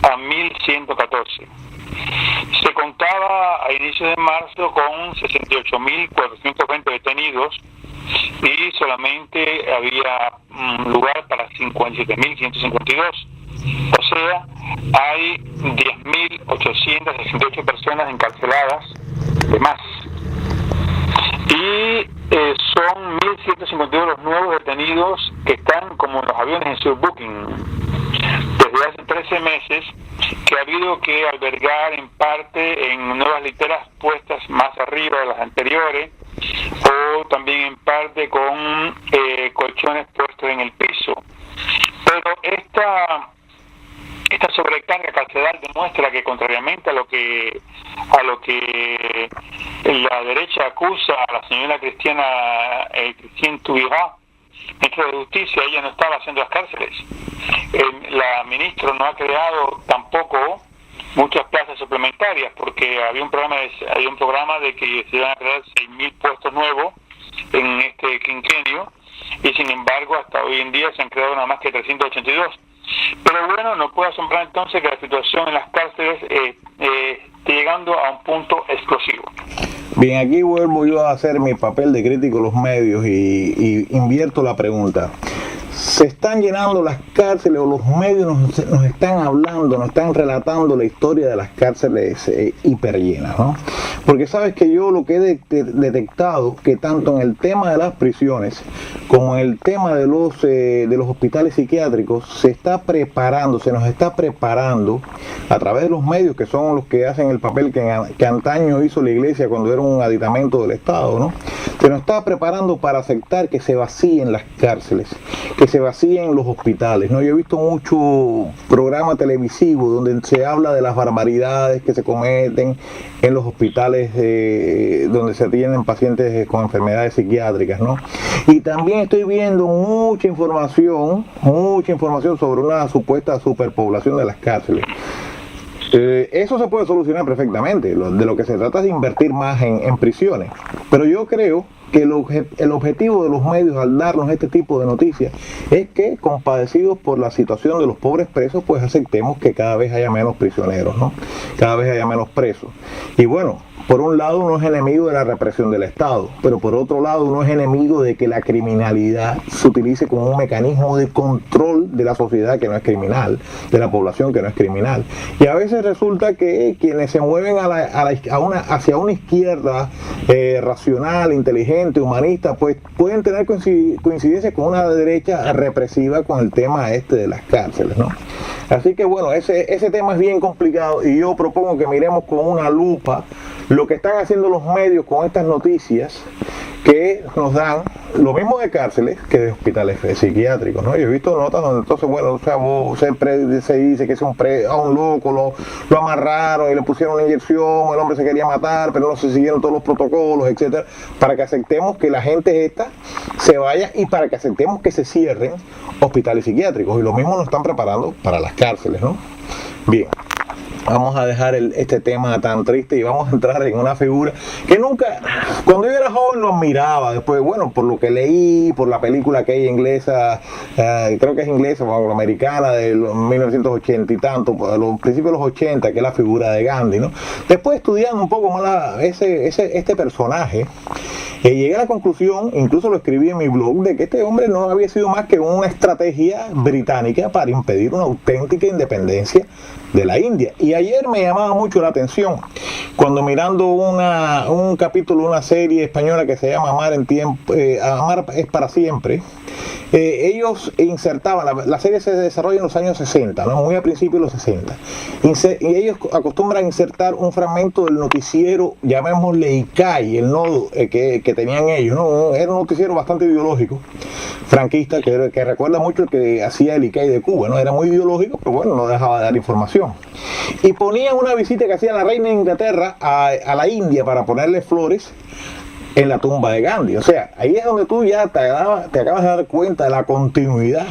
a 1.114. Se contaba a inicios de marzo con 68.420 detenidos y solamente había lugar para 57.152. O sea, hay 10.868 personas encarceladas de más. Y son 1.152 los nuevos detenidos que están como en los aviones en subbooking. Desde hace 13 meses que ha habido que albergar en parte en nuevas literas puestas más arriba de las anteriores, o también en parte con colchones puestos en el piso. Pero esta sobrecarga carceral demuestra que, contrariamente a lo que la derecha acusa a la señora Christine Taubira ministra de Justicia, ella no estaba haciendo las cárceles. La ministra no ha creado tampoco muchas plazas suplementarias, porque había un programa de que se iban a crear 6.000 puestos nuevos en este quinquenio, y sin embargo hasta hoy en día se han creado nada más que 382. Pero bueno, no puede asombrar entonces que la situación en las cárceles esté llegando a un punto explosivo. Bien, aquí vuelvo yo a hacer mi papel de crítico de los medios y invierto la pregunta. ¿Se están llenando las cárceles o los medios nos están hablando, nos están relatando la historia de las cárceles hiperllenas, ¿no? Porque sabes que yo lo que he detectado, que tanto en el tema de las prisiones como en el tema de los hospitales psiquiátricos se nos está preparando a través de los medios, que son los que hacen el papel que antaño hizo la iglesia cuando era un aditamento del Estado, ¿no? Se nos está preparando para aceptar que se vacíen las cárceles, que se vacíen los hospitales, ¿no? Yo he visto mucho programa televisivo donde se habla de las barbaridades que se cometen en los hospitales donde se atienden pacientes con enfermedades psiquiátricas, ¿no? Y también estoy viendo mucha información sobre una supuesta superpoblación de las cárceles. Eso se puede solucionar perfectamente. De lo que se trata es de invertir más en prisiones. Pero yo creo que el objetivo de los medios al darnos este tipo de noticias es que, compadecidos por la situación de los pobres presos, pues aceptemos que cada vez haya menos prisioneros, ¿no? Cada vez haya menos presos. Y bueno, por un lado uno es enemigo de la represión del Estado, pero por otro lado uno es enemigo de que la criminalidad se utilice como un mecanismo de control de la sociedad que no es criminal, de la población que no es criminal. Y a veces resulta que quienes se mueven hacia una izquierda racional, inteligente, humanista, pues pueden tener coincidencia con una derecha represiva con el tema de las cárceles, ¿no? Así que bueno, ese tema es bien complicado y yo propongo que miremos con una lupa lo que están haciendo los medios con estas noticias que nos dan lo mismo de cárceles que de hospitales psiquiátricos, ¿no? Yo he visto notas donde entonces, bueno, o sea, se dice que es a un loco lo amarraron y le pusieron una inyección, el hombre se quería matar, pero no se siguieron todos los protocolos, etcétera, para que aceptemos que la gente esta se vaya y para que aceptemos que se cierren hospitales psiquiátricos, y lo mismo nos están preparando para las cárceles, ¿no? Bien. Vamos a dejar este tema tan triste y vamos a entrar en una figura que nunca, cuando yo era joven lo admiraba, después, bueno, por lo que leí, por la película aquella inglesa, creo que es inglesa o americana, de los 1980 y tanto, a los principios de los 80, que es la figura de Gandhi, ¿no? Después, estudiando un poco más este personaje, llegué a la conclusión, incluso lo escribí en mi blog, de que este hombre no había sido más que una estrategia británica para impedir una auténtica independencia de la India. Y ayer me llamaba mucho la atención cuando, mirando un capítulo de una serie española que se llama Amar es para siempre, ellos insertaban, la serie se desarrolla en los años 60, ¿no? Muy a principios de los 60, y ellos acostumbran a insertar un fragmento del noticiero, llamémosle ICAI, el nodo que tenían ellos, ¿no? Era un noticiero bastante ideológico, franquista, que recuerda mucho el que hacía el ICAI de Cuba, ¿no? Era muy ideológico, pero bueno, no dejaba de dar información. Y ponían una visita que hacía la reina de Inglaterra a la India para ponerle flores en la tumba de Gandhi. O sea, ahí es donde tú ya te acabas de dar cuenta de la continuidad,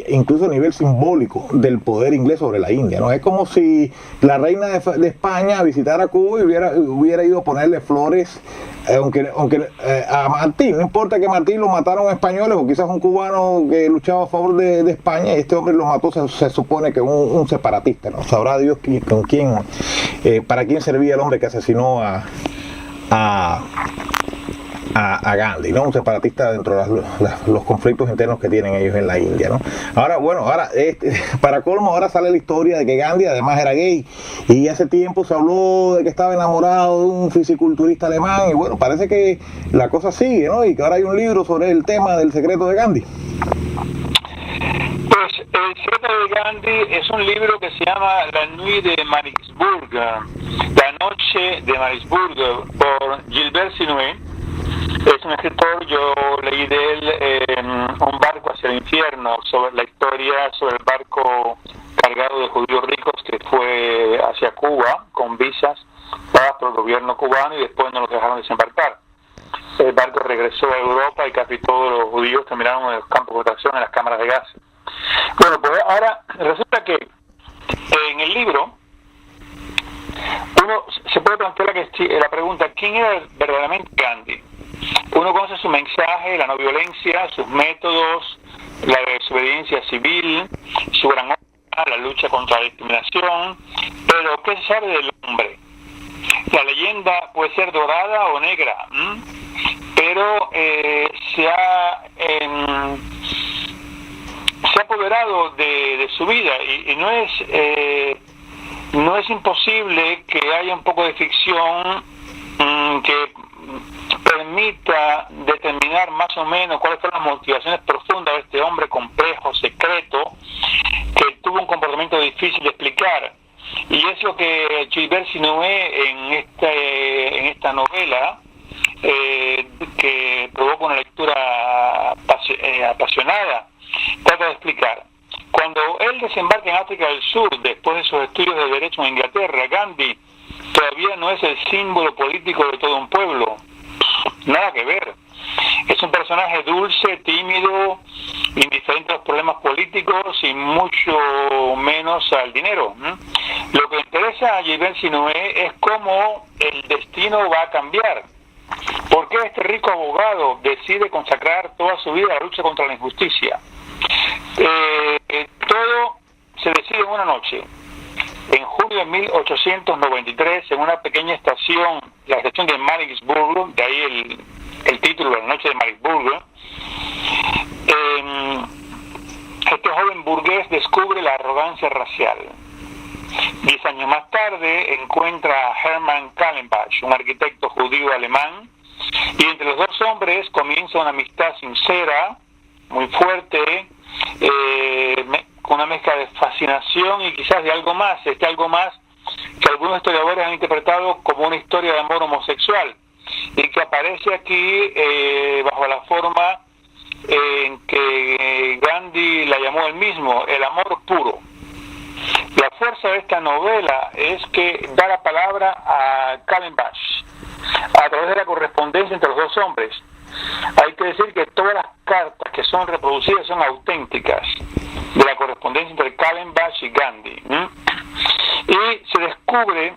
incluso a nivel simbólico, del poder inglés sobre la India, ¿no? Es como si la reina de España visitara Cuba y hubiera ido a ponerle flores, aunque a Martín, no importa que Martín lo mataron españoles o quizás un cubano que luchaba a favor de España, y este hombre lo mató, se supone que un separatista, ¿no? Sabrá Dios para quién servía el hombre que asesinó a Gandhi, ¿no? Un separatista dentro de los conflictos internos que tienen ellos en la India, ¿no? Ahora, bueno, para colmo, ahora sale la historia de que Gandhi además era gay, y hace tiempo se habló de que estaba enamorado de un fisiculturista alemán, y bueno, parece que la cosa sigue, ¿no? Y que ahora hay un libro sobre el tema del secreto de Gandhi. Pues el secreto de Gandhi es un libro que se llama La Nuit de Marisburg, La Noche de Marisburg, por Gilbert Sinué. Es un escritor, yo leí de él Un barco hacia el infierno, sobre la historia sobre el barco cargado de judíos ricos que fue hacia Cuba con visas dadas por el gobierno cubano y después no los dejaron desembarcar. el barco regresó a Europa y casi todos los judíos terminaron en los campos de concentración, en las cámaras de gas. Bueno, pues ahora resulta que en el libro uno se puede plantear la pregunta: ¿quién era verdaderamente Gandhi? Uno conoce su mensaje, la no violencia, sus métodos, la desobediencia civil, su gran obra, la lucha contra la discriminación, pero ¿qué se sabe del hombre? La leyenda puede ser dorada o negra, pero se ha apoderado de su vida y no es imposible que haya un poco de ficción que permita determinar más o menos cuáles fueron las motivaciones profundas de este hombre complejo, secreto, que tuvo un comportamiento difícil de explicar. Y es lo que Gilbert Sinué en esta novela, que provoca una lectura apasionada, trata de explicar. Cuando él desembarca en África del Sur, después de sus estudios de Derecho en Inglaterra, Gandhi todavía no es el símbolo político de todo un pueblo. Nada que ver. Es un personaje dulce, tímido, indiferente a los problemas políticos y mucho menos al dinero. Lo que interesa a Gilbert Sinué es cómo el destino va a cambiar. ¿Por qué este rico abogado decide consagrar toda su vida a la lucha contra la injusticia? Todo se decide en una noche. En junio de 1893, en una pequeña estación, la estación de Maritzburg, de ahí el título de La noche de Maritzburg, este joven burgués descubre la arrogancia racial. 10 años más tarde encuentra a Hermann Kallenbach, un arquitecto judío alemán, y entre los dos hombres comienza una amistad sincera, muy fuerte, con una mezcla de fascinación y quizás de algo más, algo más que algunos historiadores han interpretado como una historia de amor homosexual, y que aparece aquí bajo la forma en que Gandhi la llamó él mismo, el amor puro. La fuerza de esta novela es que da la palabra a Kallenbach a través de la correspondencia entre los dos hombres. Hay que decir que todas las cartas que son reproducidas son auténticas, de la correspondencia entre Kallenbach y Gandhi. Y se descubre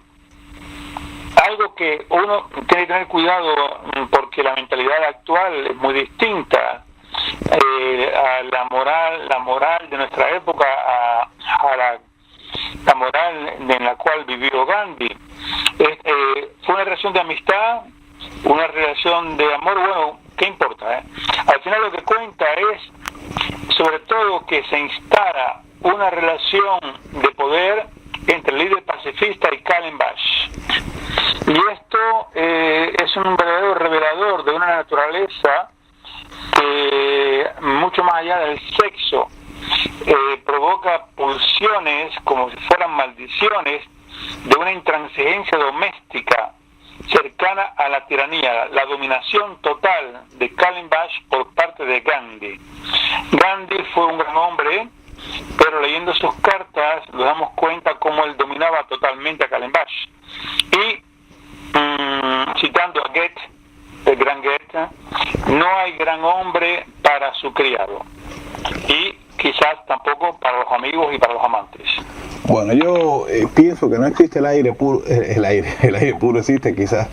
algo que uno tiene que tener cuidado, porque la mentalidad actual es muy distinta a la moral de nuestra época, a la moral en la cual vivió Gandhi. Fue una relación de amistad, una relación de amor. Bueno, ¿qué importa? Al final lo que cuenta es sobre todo que se instala una relación de poder entre el líder pacifista y Kallenbach, y esto es un verdadero revelador de una naturaleza que, mucho más allá del sexo, provoca pulsiones como si fueran maldiciones de una intransigencia doméstica cercana a la tiranía, la dominación total de Kallenbach por parte de Gandhi. Gandhi fue un gran hombre, pero leyendo sus cartas nos damos cuenta cómo él dominaba totalmente a Kallenbach. Y citando a Goethe, el gran Goethe, no hay gran hombre para su criado, y quizás tampoco para los amigos y para los amantes. Bueno, yo pienso que no existe el aire puro. El aire puro existe quizás,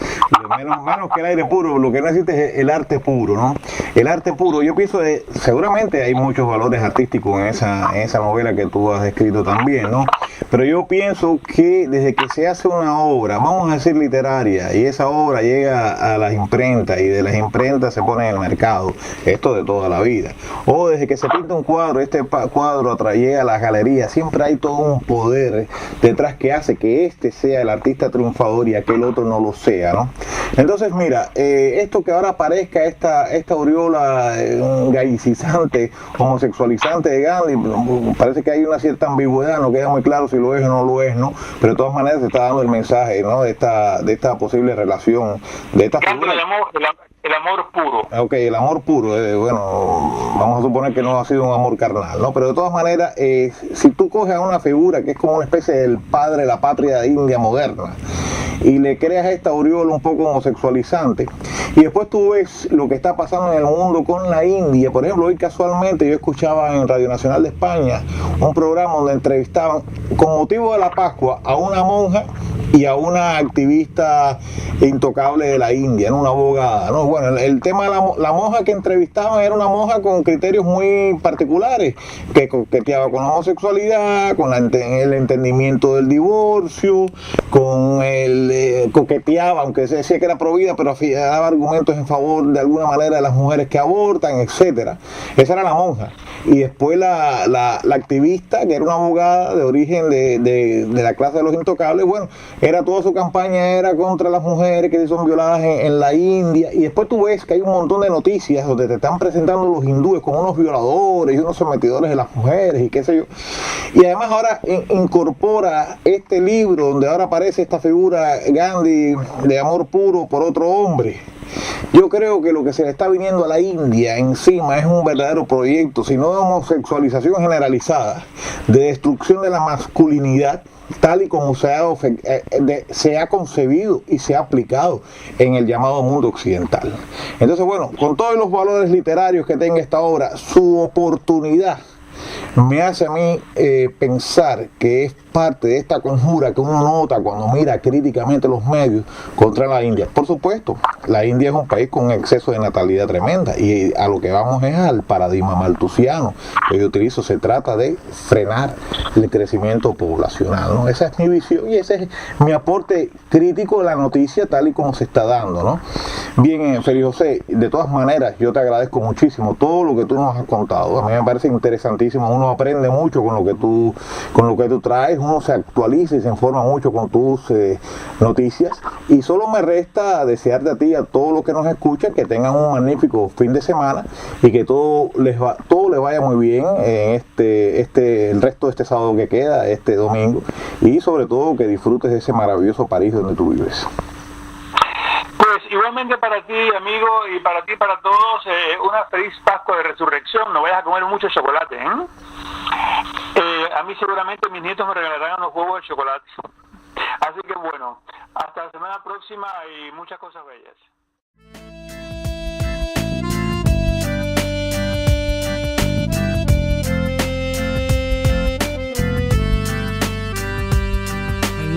menos que el aire puro. Lo que no existe es el arte puro, ¿no? El arte puro, yo pienso que seguramente hay muchos valores artísticos en esa novela que tú has escrito también, ¿no? Pero yo pienso que desde que se hace una obra, vamos a decir literaria, y esa obra llega a las imprentas, y de las imprentas se pone en el mercado, esto de toda la vida, o desde que se pinta un cuadro, este cuadro llega a las galerías, siempre hay todo un poder detrás que hace que este sea el artista triunfador y aquel otro no lo sea, ¿no? Entonces mira, esto que ahora aparezca esta aureola gallicizante, homosexualizante de Gandhi, parece que hay una cierta ambigüedad, no queda muy claro si lo es o no lo es, ¿no? Pero de todas maneras se está dando el mensaje, ¿no? De esta posible relación, de esta figura. El amor puro. Ok, el amor puro, bueno, vamos a suponer que no ha sido un amor carnal, ¿no? Pero de todas maneras, si tú coges a una figura que es como una especie del padre de la patria india moderna, y le creas esta aureola un poco homosexualizante. Y después tú ves lo que está pasando en el mundo con la India. Por ejemplo, hoy casualmente yo escuchaba en Radio Nacional de España un programa donde entrevistaban con motivo de la Pascua a una monja y a una activista intocable de la India, ¿no? Una abogada, ¿no? Bueno, el tema de la monja que entrevistaban era una monja con criterios muy particulares, que coqueteaba con la homosexualidad, con el entendimiento del divorcio, con el coqueteaba, aunque se decía que era provida, pero daba argumentos en favor de alguna manera de las mujeres que abortan, etcétera. Esa era la monja. Y después la activista, que era una abogada de origen de la clase de los intocables, bueno, toda su campaña era contra las mujeres que son violadas en la India. Y después tú ves que hay un montón de noticias donde te están presentando los hindúes como unos violadores y unos sometidores de las mujeres y qué sé yo. Y además ahora incorpora este libro donde ahora aparece esta figura Gandhi de amor puro por otro hombre. Yo creo que lo que se le está viniendo a la India encima es un verdadero proyecto, sino de homosexualización generalizada, de destrucción de la masculinidad, tal y como se ha concebido y se ha aplicado en el llamado mundo occidental. Entonces, bueno, con todos los valores literarios que tenga esta obra, su oportunidad me hace a mí pensar que es parte de esta conjura que uno nota cuando mira críticamente los medios contra la India. Por supuesto, la India es un país con un exceso de natalidad tremenda y a lo que vamos es al paradigma malthusiano que yo utilizo. Se trata de frenar el crecimiento poblacional, ¿no? Esa es mi visión y ese es mi aporte crítico de la noticia tal y como se está dando, ¿no? Bien, Félix José, de todas maneras yo te agradezco muchísimo todo lo que tú nos has contado. A mí me parece interesantísimo, uno aprende mucho con lo que tú traes, uno se actualiza y se informa mucho con tus noticias, y solo me resta desearte a ti y a todos los que nos escuchan que tengan un magnífico fin de semana y que todo les vaya muy bien en el resto de este sábado que queda, este domingo, y sobre todo que disfrutes de ese maravilloso París donde tú vives. Pues igualmente para ti, amigo, y para ti, para todos, una feliz Pascua de Resurrección. No vayas a comer mucho chocolate, ¿eh? A mí seguramente mis nietos me regalarán unos huevos de chocolate. Así que bueno, hasta la semana próxima y muchas cosas bellas.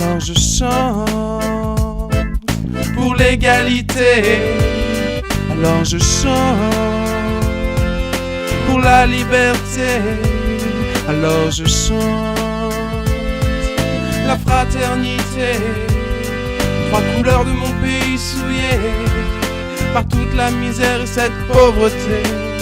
Alors je chante pour l'égalité, alors je chante pour la liberté, alors je chante la fraternité, trois couleurs de mon pays souillé par toute la misère et cette pauvreté.